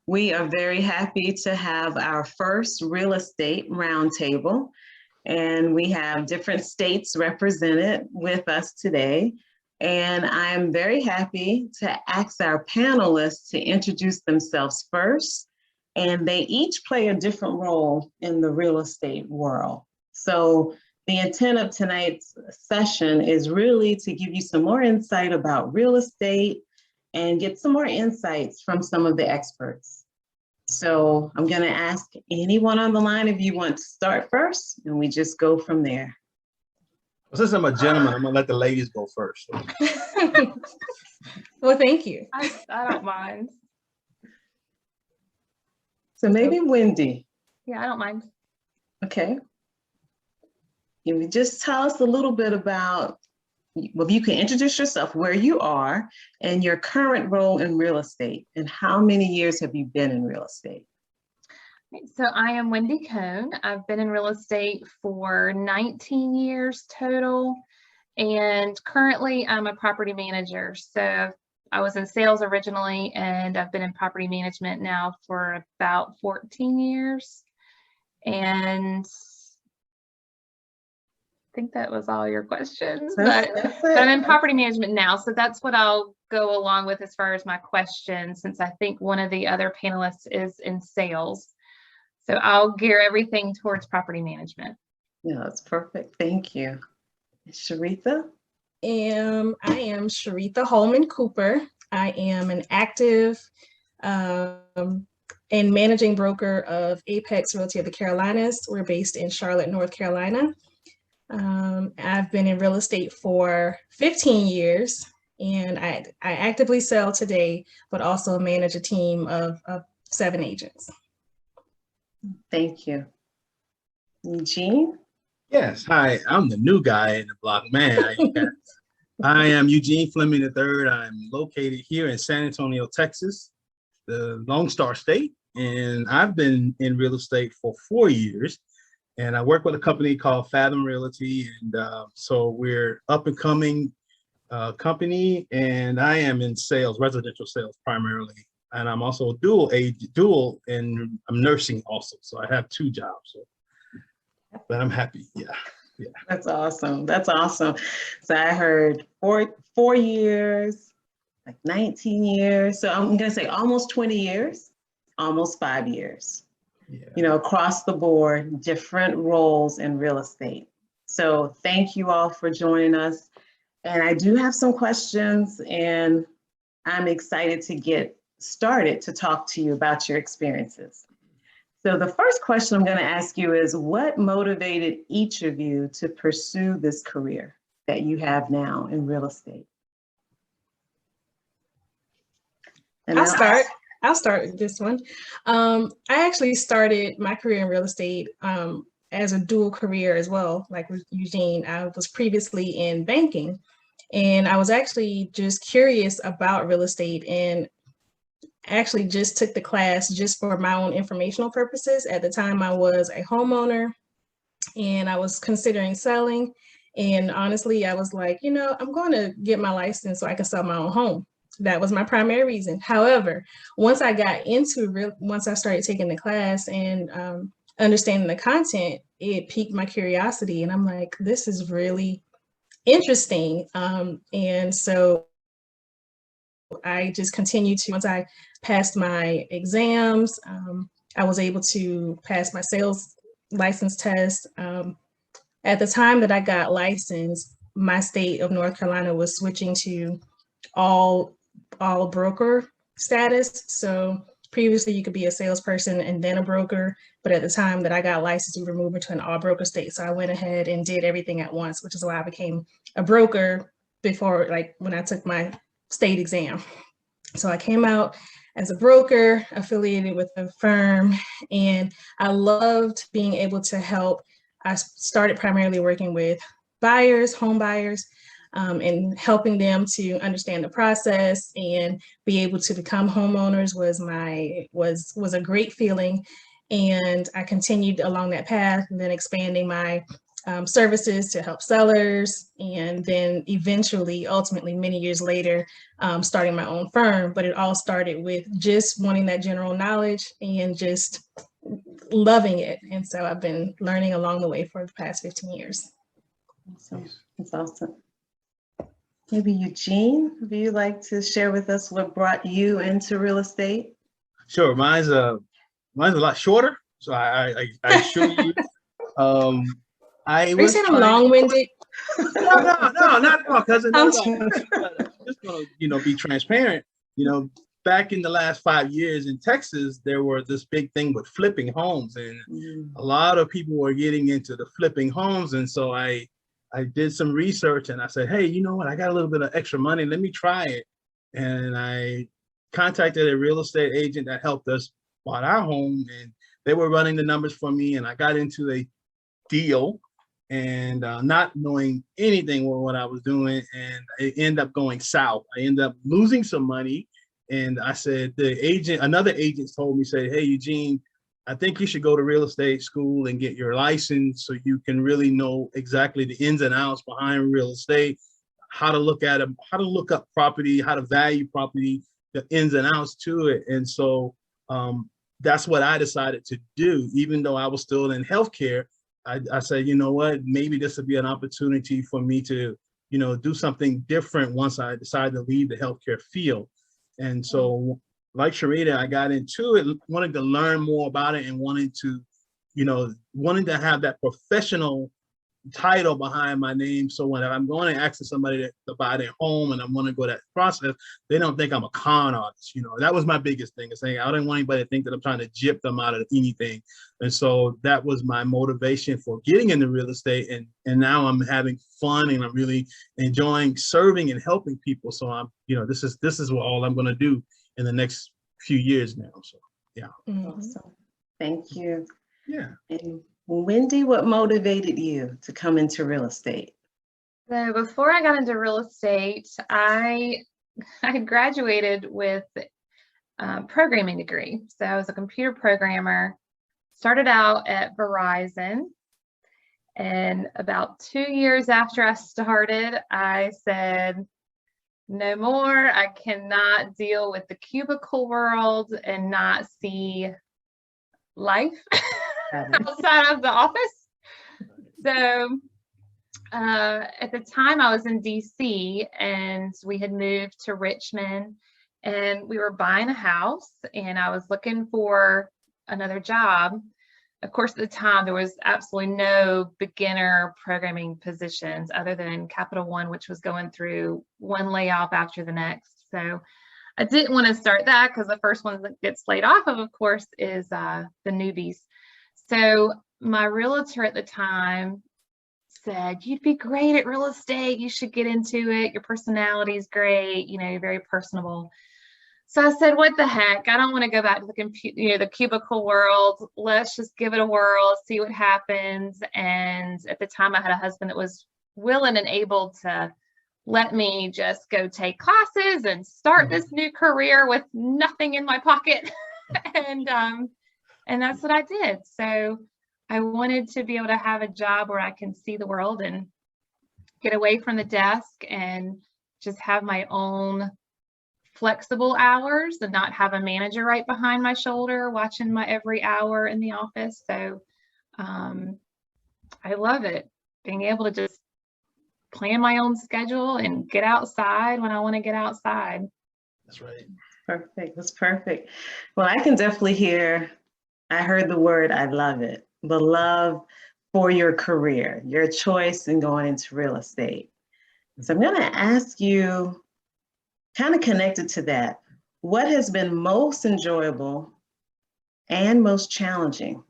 We are very happy to have our first real estate roundtable, and we have different states represented with us today. And I'm very happy to ask our panelists to introduce themselves first, and they each play a different role in the real estate world. So the intent of tonight's session is really to give you some more insight about real estate and get some more insights from some of the experts. So I'm going to ask anyone on the line if you want to start first, and we just go from there. Well, since I'm a gentleman, I'm going to let the ladies go first. Well, thank you. I don't mind. So maybe Wendy. Yeah, I don't mind. Okay. Can you just tell us a little bit about, well, you can introduce yourself, where you are, and your current role in real estate, and how many years have you been in real estate? So I am Wendy Cone. I've been in real estate for 19 years total, and currently I'm a property manager. So I was in sales originally, and I've been in property management now for about 14 years. And I think that was all your questions, but I'm in property management now. So that's what I'll go along with as far as my questions, since I think one of the other panelists is in sales. So I'll gear everything towards property management. Yeah, that's perfect. Thank you. Sharetha? I am Sharetha Holman Cooper. I am an active and managing broker of Apex Realty of the Carolinas. We're based in Charlotte, North Carolina. I've been in real estate for 15 years, and I actively sell today, but also manage a team of 7 agents. Thank you. Eugene? Yes, hi, I'm the new guy in the block, man. I am Eugene Fleming III. I'm located here in San Antonio, Texas, the Lone Star State, and I've been in real estate for 4 years. And I work with a company called Fathom Realty, and so we're up and coming company, and I am in sales, residential sales primarily, and I'm also dual, and I'm nursing also, so I have 2 jobs. So, but I'm happy, yeah. That's awesome. That's awesome. So I heard four years, like 19 years. So I'm gonna say almost 20 years, almost 5 years. Yeah. You know, across the board, different roles in real estate. So thank you all for joining us. And I do have some questions, and I'm excited to get started to talk to you about your experiences. So the first question I'm going to ask you is, what motivated each of you to pursue this career that you have now in real estate? And I'll start with this one. I actually started my career in real estate as a dual career as well. Like with Eugene, I was previously in banking, and I was actually just curious about real estate, and actually just took the class just for my own informational purposes. At the time, I was a homeowner, and I was considering selling. And honestly, I was like, I'm going to get my license so I can sell my own home. That was my primary reason. However, once I started taking the class and understanding the content, it piqued my curiosity, and I'm like, this is really interesting. And so I just continued to, once I passed my exams, I was able to pass my sales license test. At the time that I got licensed, my state of North Carolina was switching to all broker status. So previously you could be a salesperson and then a broker, but at the time that I got licensed, we were moving to an all broker state. So I went ahead and did everything at once, which is why I became a broker before, like when I took my state exam. So I came out as a broker affiliated with a firm, and I loved being able to help. I started primarily working with buyers, home buyers, and helping them to understand the process and be able to become homeowners was a great feeling. And I continued along that path, and then expanding my services to help sellers, and then eventually, ultimately, many years later, starting my own firm. But it all started with just wanting that general knowledge and just loving it. And so I've been learning along the way for the past 15 years. Awesome. That's awesome. Maybe Eugene, would you like to share with us what brought you into real estate? Sure, mine's a lot shorter. So I assure you, I Are you was saying I'm long-winded? no, not at all, cousin. I'm Just gonna, be transparent. Back in the last 5 years in Texas, there were this big thing with flipping homes, and a lot of people were getting into the flipping homes. And so I did some research, and I said, hey, you know what? I got a little bit of extra money. Let me try it. And I contacted a real estate agent that helped us buy our home, and they were running the numbers for me. And I got into a deal, and not knowing anything with what I was doing, and it ended up going south. I ended up losing some money, and I said, another agent told me, say, hey, Eugene, I think you should go to real estate school and get your license so you can really know exactly the ins and outs behind real estate, how to look at them, how to look up property, how to value property, the ins and outs to it. And so that's what I decided to do. Even though I was still in healthcare, I said, you know what, maybe this would be an opportunity for me to, do something different once I decided to leave the healthcare field. And so, like Sharetha, I got into it, wanted to learn more about it, and wanted to have that professional title behind my name. So when I'm going to ask somebody to buy their home and I want to go that process, they don't think I'm a con artist. That was my biggest thing, is saying I didn't want anybody to think that I'm trying to gyp them out of anything. And so that was my motivation for getting into real estate. And now I'm having fun, and I'm really enjoying serving and helping people. So I'm, this is what all I'm going to do in the next few years now. So yeah. Awesome. Thank you. Yeah. And Wendy, what motivated you to come into real estate? So before I got into real estate, I graduated with a programming degree. So I was a computer programmer, started out at Verizon, and about 2 years after I started, I said, no more. I cannot deal with the cubicle world and not see life outside of the office. So at the time I was in DC, and we had moved to Richmond, and we were buying a house, and I was looking for another job. Of course, at the time there was absolutely no beginner programming positions other than Capital One, which was going through one layoff after the next. So I didn't want to start that, because the first one that gets laid off of course, is the newbies. So my realtor at the time said, you'd be great at real estate. You should get into it. Your personality is great. You're very personable. So I said, what the heck? I don't want to go back to the cubicle world. Let's just give it a whirl, see what happens. And at the time I had a husband that was willing and able to let me just go take classes and start this new career with nothing in my pocket. And that's what I did. So I wanted to be able to have a job where I can see the world and get away from the desk and just have my own flexible hours and not have a manager right behind my shoulder watching my every hour in the office. So I love it, being able to just plan my own schedule and get outside when I want to get outside. That's right. Perfect. That's perfect. Well, I can definitely hear, I heard the word, I love it. The love for your career, your choice in going into real estate. So I'm going to ask you, kind of connected to that, what has been most enjoyable and most challenging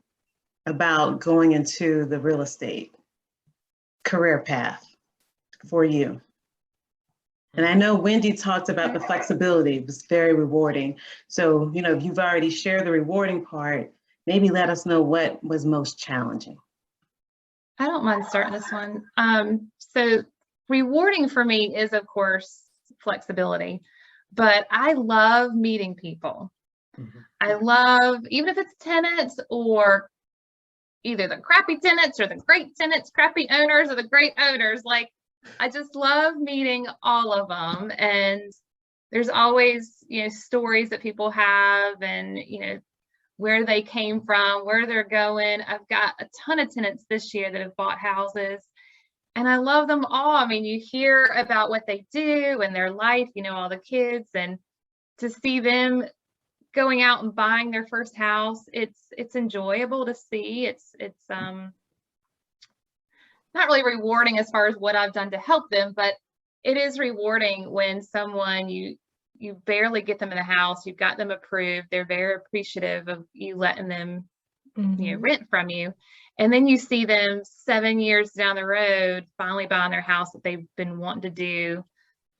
about going into the real estate career path for you? And I know Wendy talked about the flexibility. It was very rewarding. So, if you've already shared the rewarding part, maybe let us know what was most challenging. I don't mind starting this one. So rewarding for me is, of course, flexibility, but I love meeting people. I love, even if it's tenants or either the crappy tenants or the great tenants, crappy owners or the great owners. Like, I just love meeting all of them. And there's always, stories that people have and, where they came from, where they're going. I've got a ton of tenants this year that have bought houses, and I love them all. I mean, you hear about what they do and their life, all the kids, and to see them going out and buying their first house, it's enjoyable to see. It's not really rewarding as far as what I've done to help them, but it is rewarding when someone you barely get them in the house, you've got them approved, they're very appreciative of you letting them rent from you, and then you see them 7 years down the road finally buying their house that they've been wanting to do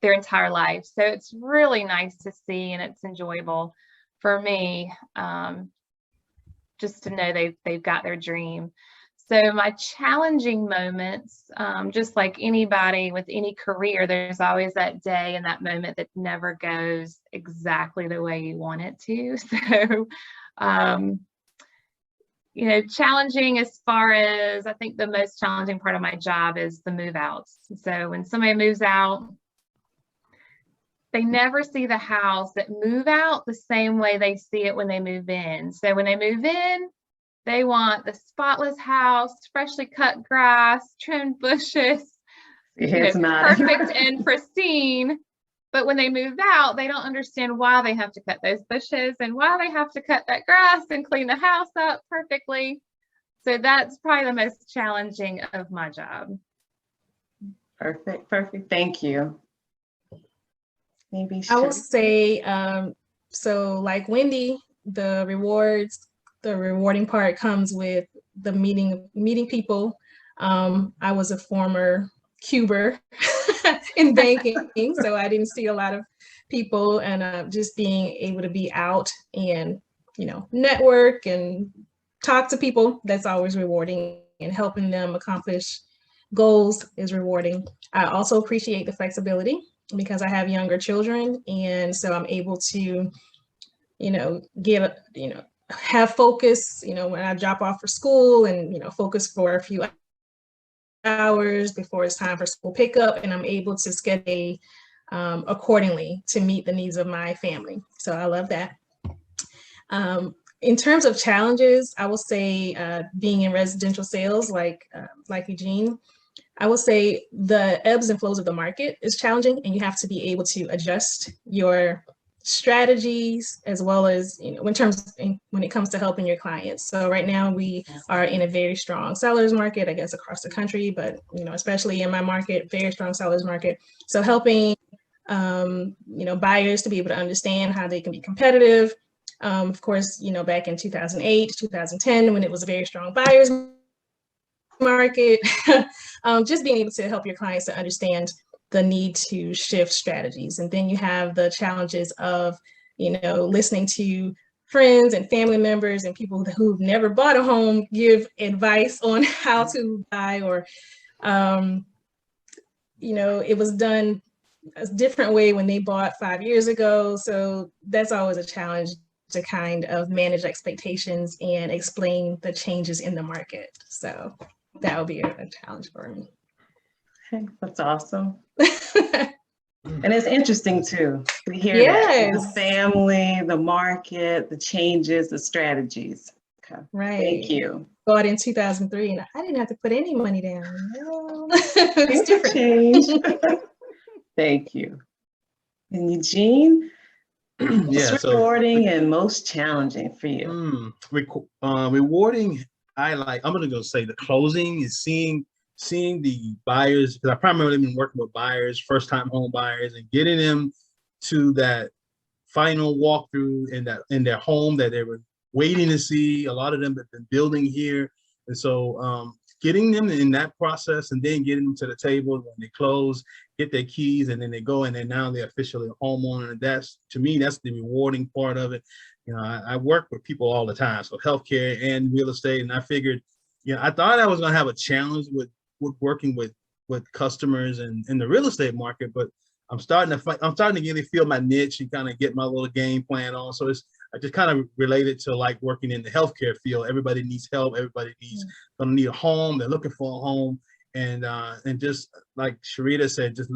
their entire life. So it's really nice to see, and it's enjoyable for me, just to know they've got their dream. So my challenging moments, just like anybody with any career, there's always that day and that moment that never goes exactly the way you want it to. So, challenging as far as, I think the most challenging part of my job is the move outs. So when somebody moves out, they never see the house that move out the same way they see it when they move in. So when they move in, they want the spotless house, freshly cut grass, trimmed bushes, perfect and pristine. But when they move out, they don't understand why they have to cut those bushes and why they have to cut that grass and clean the house up perfectly. So that's probably the most challenging of my job. Perfect. Thank you. Maybe I will say, so like Wendy, the rewarding part comes with the meeting people. I was a former cuber in banking, so I didn't see a lot of people, and just being able to be out and network and talk to people, that's always rewarding, and helping them accomplish goals is rewarding. I also appreciate the flexibility because I have younger children, and so I'm able to have focus, when I drop off for school, and focus for a few hours before it's time for school pickup, and I'm able to schedule accordingly to meet the needs of my family. So I love that. In terms of challenges, I will say being in residential sales, like Eugene, I will say the ebbs and flows of the market is challenging, and you have to be able to adjust your strategies as well as when it comes to helping your clients. So right now we are in a very strong sellers market, I guess across the country, but especially in my market, very strong sellers market. So helping buyers to be able to understand how they can be competitive. Of course, back in 2008, 2010, when it was a very strong buyers market, just being able to help your clients to understand the need to shift strategies. And then you have the challenges of, listening to friends and family members and people who've never bought a home give advice on how to buy, or, it was done a different way when they bought 5 years ago. So that's always a challenge to kind of manage expectations and explain the changes in the market. So that would be a challenge for me. Okay, that's awesome. And it's interesting too to hear that the family, the market, the changes, the strategies. Okay. Right. Thank you. Bought in 2003, and I didn't have to put any money down. No. It's different. Change. Thank you. And Eugene, what's rewarding and most challenging for you? Rewarding, I'm gonna go say the closing is seeing the buyers, because I primarily been working with buyers, first-time home buyers, and getting them to that final walkthrough in their home that they were waiting to see. A lot of them have been building here, and so getting them in that process, and then getting them to the table when they close, get their keys, and then they go, and then now they're officially a homeowner. And that's, to me, that's the rewarding part of it. I work with people all the time, so healthcare and real estate, and I figured, I thought I was gonna have a challenge with working with customers and in the real estate market, but I'm starting to really feel my niche and kind of get my little game plan on. So I just kind of related to like working in the healthcare field. Everybody needs help. Everybody needs gonna need a home. They're looking for a home, and just like Sharetha said, just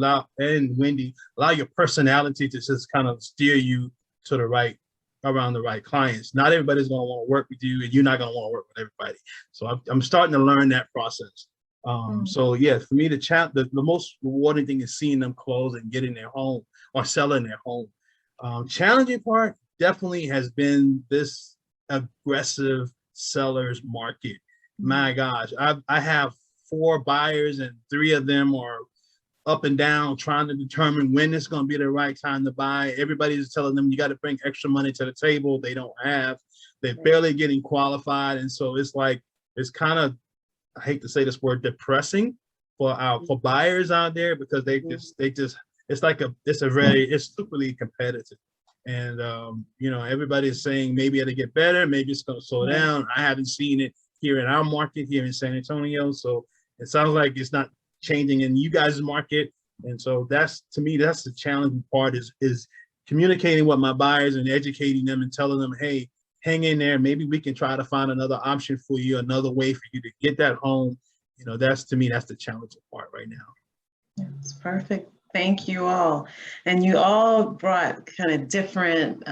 Wendy, allow your personality to just kind of steer you to the right around the right clients. Not everybody's gonna want to work with you, and you're not gonna want to work with everybody. So I'm starting to learn that process. So yeah, for me, the most rewarding thing is seeing them close and getting their home or selling their home. Challenging part definitely has been this aggressive sellers market. My gosh, I have 4 buyers and 3 of them are up and down trying to determine when it's going to be the right time to buy. Everybody's telling them you got to bring extra money to the table. They don't have. They're barely getting qualified, and so it's like it's kind of, I hate to say this word, depressing for buyers out there, because they just it's superly competitive. And everybody's saying maybe it'll get better, maybe it's going to slow down. I haven't seen it here in our market here in San Antonio, so it sounds like it's not changing in you guys' market. And so that's, to me, that's the challenging part, is communicating with my buyers and educating them and telling them, hey, hang in there. Maybe we can try to find another option for you, another way for you to get that home. That's, to me, that's the challenging part right now. That's perfect. Thank you all. And you all brought kind of different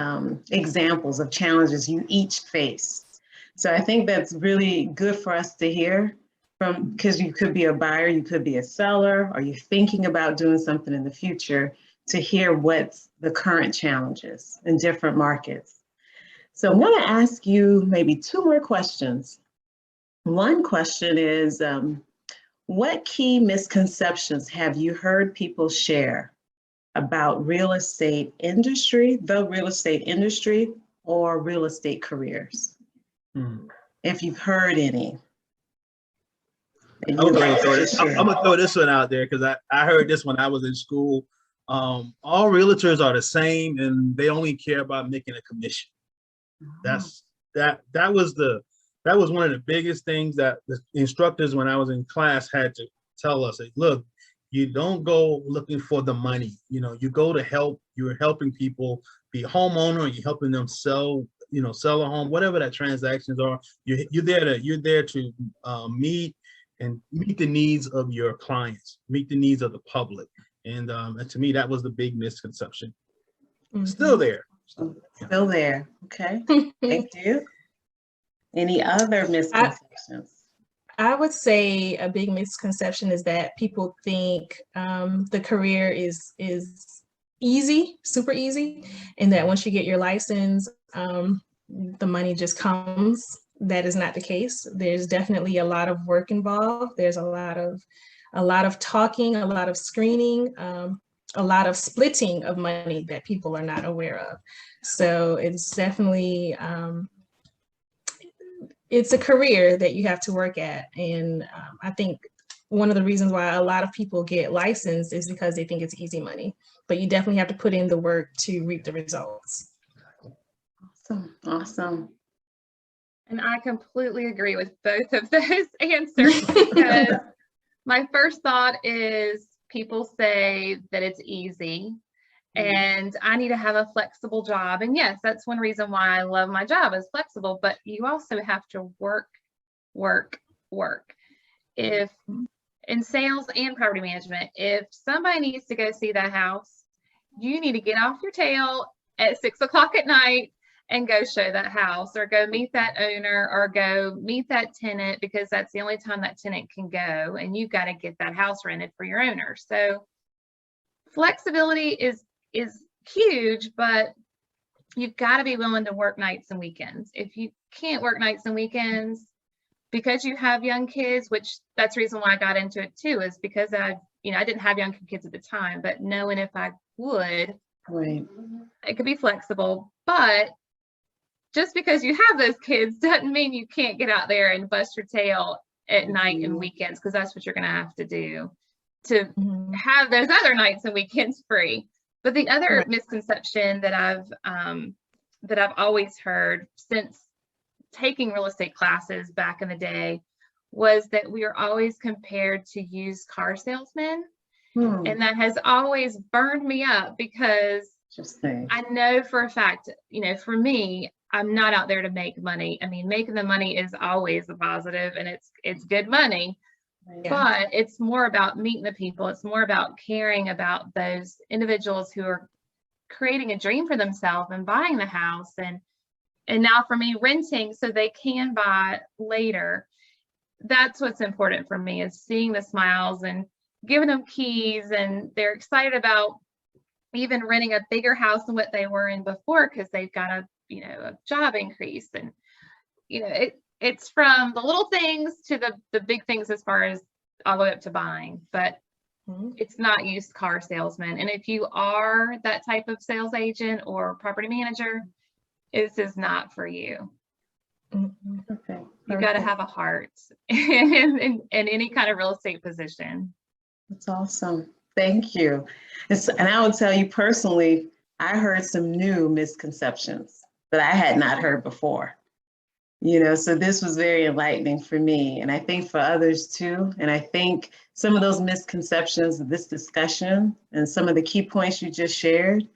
examples of challenges you each face. So I think that's really good for us to hear because you could be a buyer, you could be a seller, or you're thinking about doing something in the future, to hear what's the current challenges in different markets. So I want to ask you maybe 2 more questions. One question is, what key misconceptions have you heard people share about the real estate industry, or real estate careers? If you've heard any. I'm gonna throw this one out there, because I heard this when I was in school. All realtors are the same, and they only care about making a commission. That was one of the biggest things that the instructors, when I was in class, had to tell us. Like, look, you don't go looking for the money. You go to help. You're helping people be a homeowner. You're helping them sell a home, whatever that transactions are. You're there to meet the needs of your clients, meet the needs of the public. And to me, that was the big misconception. Still there. Still there. Okay. Thank you. Any other misconceptions? I would say a big misconception is that people think the career is easy, super easy, and that once you get your license, the money just comes. That is not the case. There's definitely a lot of work involved. There's a lot of talking, a lot of screening, a lot of splitting of money that people are not aware of. So it's definitely, it's a career that you have to work at. And I think one of the reasons why a lot of people get licensed is because they think it's easy money, but you definitely have to put in the work to reap the results. Awesome. And I completely agree with both of those answers, because my first thought is people say that it's easy and I need to have a flexible job. And yes, that's one reason why I love my job, is flexible, but you also have to work. If in sales and property management, if somebody needs to go see that house, you need to get off your tail at 6 o'clock at night and go show that house, or go meet that owner, or go meet that tenant, because that's the only time that tenant can go, and you've got to get that house rented for your owner. So flexibility is huge, but you've got to be willing to work nights and weekends. If you can't work nights and weekends because you have young kids, which that's the reason why I got into it too, is because I didn't have young kids at the time, but knowing if I would, it could be flexible. But just because you have those kids doesn't mean you can't get out there and bust your tail at night and weekends, because that's what you're going to have to do to have those other nights and weekends free. But the other misconception that I've always heard since taking real estate classes back in the day was that we are always compared to used car salesmen. And that has always burned me up, because I know for a fact, for me, I'm not out there to make money. I mean, making the money is always a positive, and it's good money. Yeah. But it's more about meeting the people. It's more about caring about those individuals who are creating a dream for themselves and buying the house, and now for me, renting so they can buy later. That's what's important for me, is seeing the smiles and giving them keys, and they're excited about even renting a bigger house than what they were in before, because they've got a job increase. And it's from the little things to the big things, as far as all the way up to buying. But it's not used car salesman. And if you are that type of sales agent or property manager, this is not for you. Okay. You got to have a heart in any kind of real estate position. That's awesome. Thank you. And I will tell you personally, I heard some new misconceptions that I had not heard before. So this was very enlightening for me, and I think for others too. And I think some of those misconceptions of this discussion and some of the key points you just shared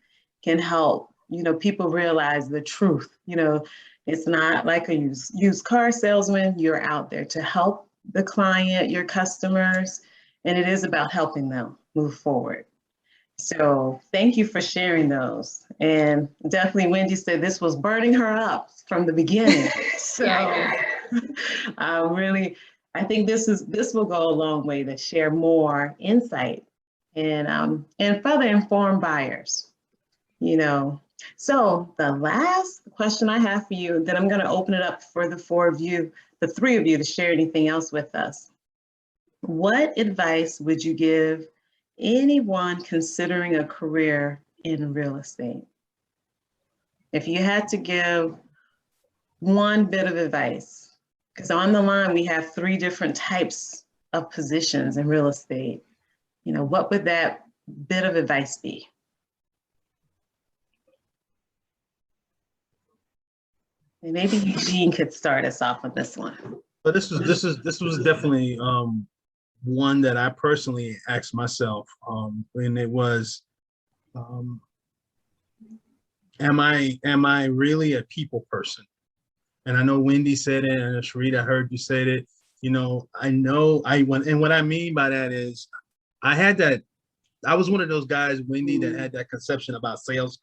can help, people realize the truth. It's not like a used car salesman. You're out there to help the client, your customers, and it is about helping them move forward. So thank you for sharing those. And definitely Wendy said this was burning her up from the beginning. So I think this will go a long way to share more insight and further inform buyers, So the last question I have for you, then I'm going to open it up for the three of you to share anything else with us. What advice would you give anyone considering a career in real estate? If you had to give one bit of advice, because on the line we have 3 different types of positions in real estate, what would that bit of advice be? And maybe Eugene could start us off with this one. But this was definitely one that I personally asked myself, and it was, am I really a people person? And I know Wendy said it, and Sharetha, I heard you say it. And what I mean by that is, I was one of those guys, Wendy, that had that conception about sales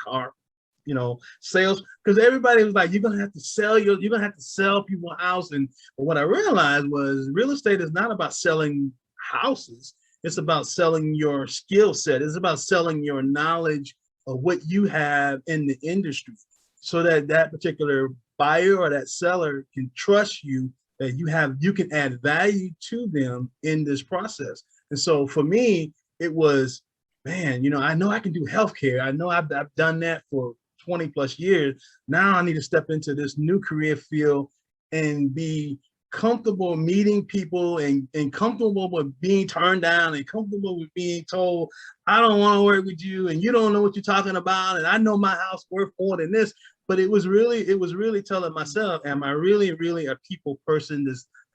sales, because everybody was like, you're gonna have to sell people a house. But what I realized was real estate is not about selling houses. It's about selling your skill set. It's about selling your knowledge of what you have in the industry, so that particular buyer or that seller can trust you, that you can add value to them in this process. And so for me, it was, man, I know I can do healthcare. I know I've done that for 20 plus years. Now I need to step into this new career field and be comfortable meeting people and comfortable with being turned down and comfortable with being told, I don't want to work with you and you don't know what you're talking about. And I know my house worth more than this. But it was really telling myself, am I really, really a people person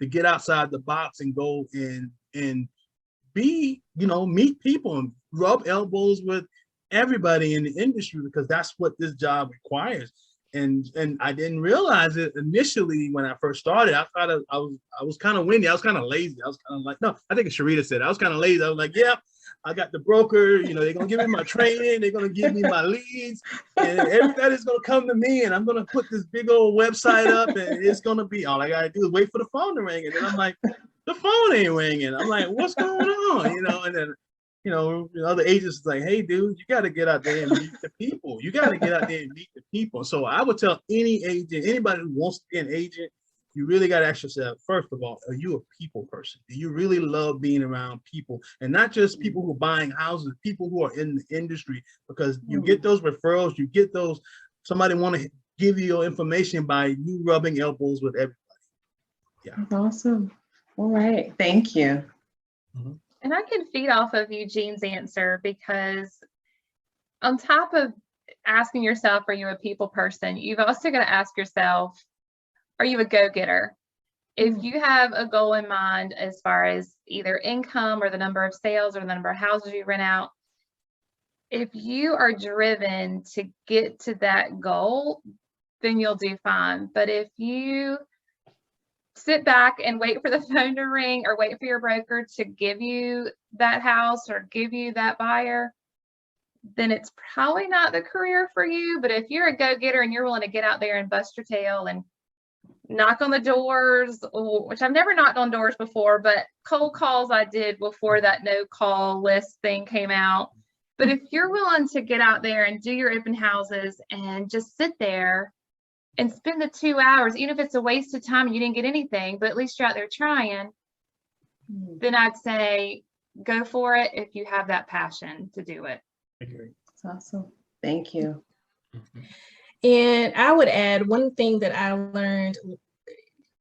to get outside the box and go and be, meet people and rub elbows with everybody in the industry, because that's what this job requires. And I didn't realize it initially when I first started. I thought I was kind of windy. I was kind of lazy. I was kind of like, no, I think Sharetha said it. I was kind of lazy. I was like, yeah, I got the broker, they're going to give me my training. They're going to give me my leads, and everybody's going to come to me, and I'm going to put this big old website up, and it's going to be, all I got to do is wait for the phone to ring. And then I'm like, the phone ain't ringing. I'm like, what's going on? And then, other agents like, hey, dude, you got to get out there and meet the people. You got to get out there and meet the people. So I would tell any agent, anybody who wants to be an agent, you really got to ask yourself, first of all, are you a people person? Do you really love being around people? And not just people who are buying houses, people who are in the industry, because you get those referrals, you get those, somebody want to give you your information by you rubbing elbows with everybody. Yeah. That's awesome. All right. Thank you. Mm-hmm. And I can feed off of Eugene's answer, because on top of asking yourself, are you a people person, you've also got to ask yourself, are you a go-getter? If you have a goal in mind as far as either income or the number of sales or the number of houses you rent out, if you are driven to get to that goal, then you'll do fine. But if you sit back and wait for the phone to ring or wait for your broker to give you that house or give you that buyer, then it's probably not the career for you. But if you're a go-getter and you're willing to get out there and bust your tail and knock on the doors, which I've never knocked on doors before, but cold calls I did before that no call list thing came out. But if you're willing to get out there and do your open houses and just sit there and spend the 2 hours, even if it's a waste of time and you didn't get anything, but at least you're out there trying, then I'd say go for it if you have that passion to do it. That's awesome. Thank you. And I would add one thing that I learned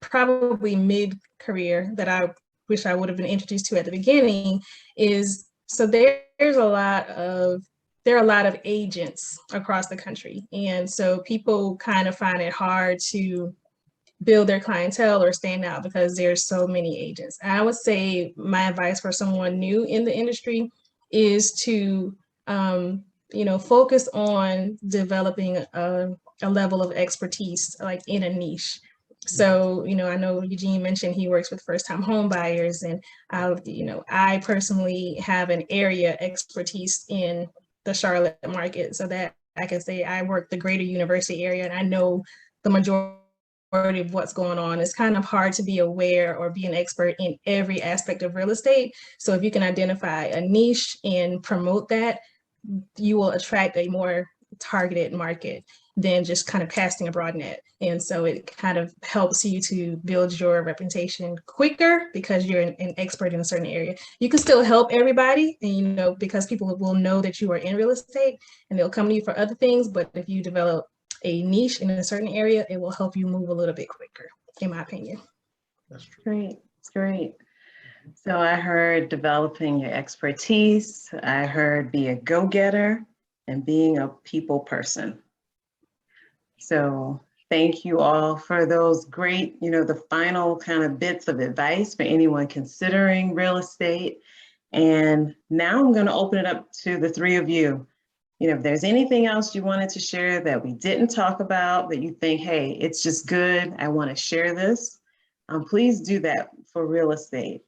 probably mid-career that I wish I would have been introduced to at the beginning is, so there are a lot of agents across the country. And so people kind of find it hard to build their clientele or stand out because there's so many agents. I would say my advice for someone new in the industry is to focus on developing a level of expertise like in a niche. So, I know Eugene mentioned he works with first-time home buyers, and I personally have an area expertise in the Charlotte market, so that I can say I work the greater university area and I know the majority of what's going on. It's kind of hard to be aware or be an expert in every aspect of real estate. So if you can identify a niche and promote that, you will attract a more targeted market than just kind of casting a broad net. And so it kind of helps you to build your reputation quicker because you're an expert in a certain area. You can still help everybody, and because people will know that you are in real estate and they'll come to you for other things. But if you develop a niche in a certain area, it will help you move a little bit quicker, in my opinion. That's true. Great. It's great. So I heard developing your expertise. I heard be a go-getter and being a people person. So thank you all for those great, the final kind of bits of advice for anyone considering real estate. And now I'm going to open it up to the three of you. If there's anything else you wanted to share that we didn't talk about that you think, hey, it's just good, I want to share this, please do that for real estate.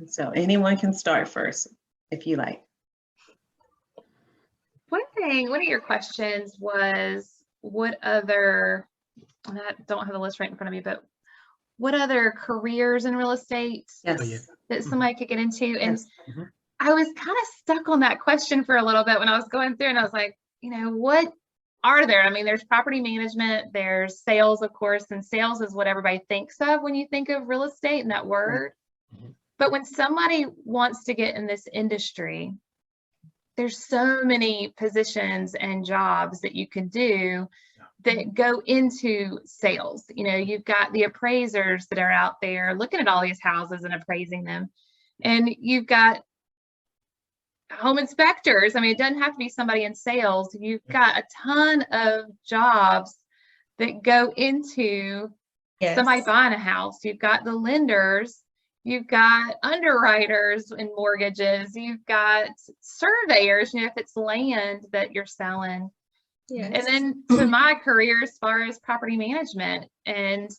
So anyone can start first if you like. One of your questions was, what other, and I don't have the list right in front of me, but what other careers in real estate that somebody could get into? And I was kind of stuck on that question for a little bit when I was going through, and I was like, what are there? I mean, there's property management, there's sales, of course, and sales is what everybody thinks of when you think of real estate and that word. But when somebody wants to get in this industry, there's so many positions and jobs that you can do that go into sales. You've got the appraisers that are out there looking at all these houses and appraising them. And you've got home inspectors. I mean, it doesn't have to be somebody in sales. You've got a ton of jobs that go into somebody buying a house. You've got the lenders. You've got underwriters in mortgages. You've got surveyors, if it's land that you're selling. Yes. And then to my career, as far as property management, and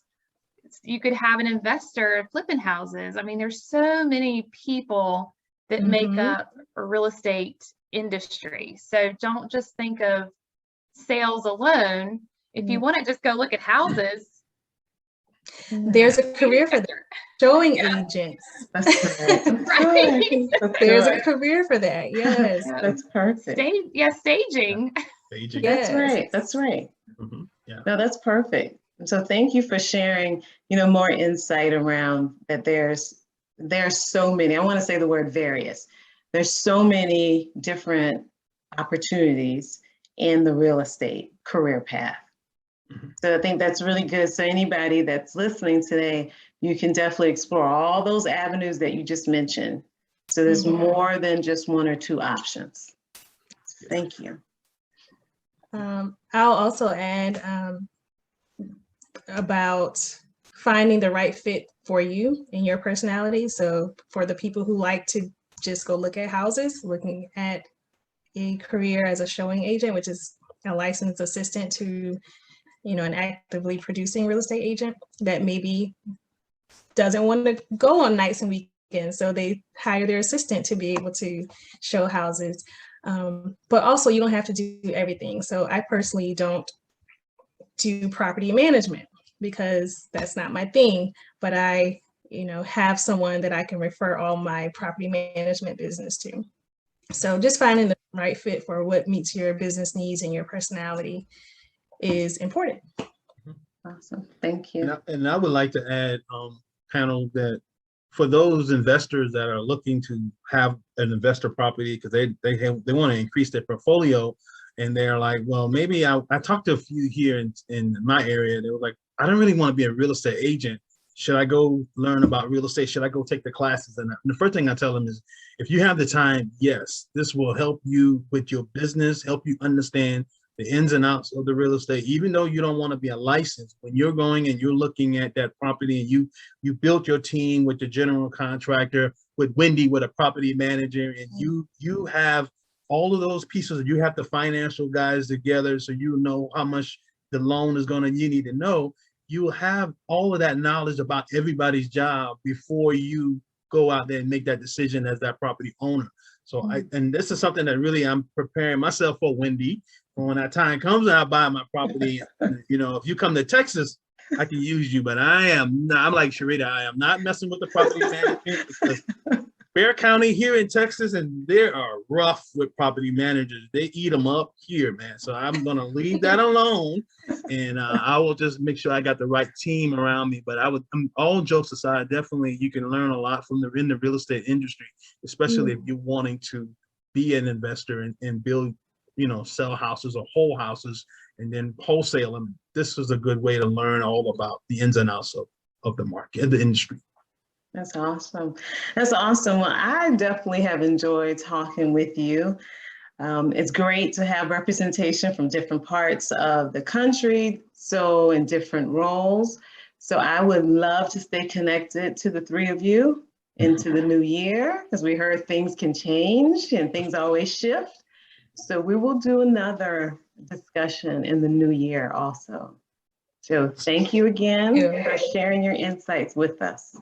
you could have an investor flipping houses. I mean, there's so many people that make up a real estate industry. So don't just think of sales alone. If you want to just go look at houses, there's a career for that. Showing agents. That's right. There's a career for that. Yes. That's perfect. Staging. Yes. That's right. Yeah. No, that's perfect. So thank you for sharing, more insight around that. There's so many, I want to say the word various. There's so many different opportunities in the real estate career path. So I think that's really good. So anybody that's listening today, you can definitely explore all those avenues that you just mentioned. So there's more than just one or two options. Thank you. I'll also add about finding the right fit for you and your personality. So for the people who like to just go look at houses, looking at a career as a showing agent, which is a licensed assistant to, an actively producing real estate agent that maybe doesn't want to go on nights and weekends. So they hire their assistant to be able to show houses. But also you don't have to do everything. So I personally don't do property management because that's not my thing, but I, have someone that I can refer all my property management business to. So just finding the right fit for what meets your business needs and your personality is important. Awesome. Thank you. And I would like to add, panel, that for those investors that are looking to have an investor property because they want to increase their portfolio, and they're like, well, maybe I talked to a few here in my area. They were like, I don't really want to be a real estate agent. Should I go learn about real estate? Should I go take the classes? And the first thing I tell them is, if you have the time, yes, this will help you with your business, help you understand the ins and outs of the real estate. Even though you don't want to be a licensed, when you're going and you're looking at that property and you built your team with the general contractor, with Wendy, with a property manager, and you have all of those pieces, you have the financial guys together, so you know how much the loan is you need to know. You will have all of that knowledge about everybody's job before you go out there and make that decision as that property owner. So and this is something that really I'm preparing myself for, Wendy. When that time comes and I buy my property, if you come to Texas, I can use you, but I'm like Sharetha, I am not messing with the property management because Bear County here in Texas, and they are rough with property managers. They eat them up here, man. So I'm going to leave that alone, and I will just make sure I got the right team around me. But all jokes aside, definitely you can learn a lot from in the real estate industry, especially if you're wanting to be an investor and build, sell houses or whole houses and then wholesale them. This is a good way to learn all about the ins and outs of the market, the industry. That's awesome. That's awesome. Well, I definitely have enjoyed talking with you. It's great to have representation from different parts of the country, so in different roles. So I would love to stay connected to the three of you into the new year, because we heard things can change and things always shift. So we will do another discussion in the new year also. So thank you again for sharing your insights with us.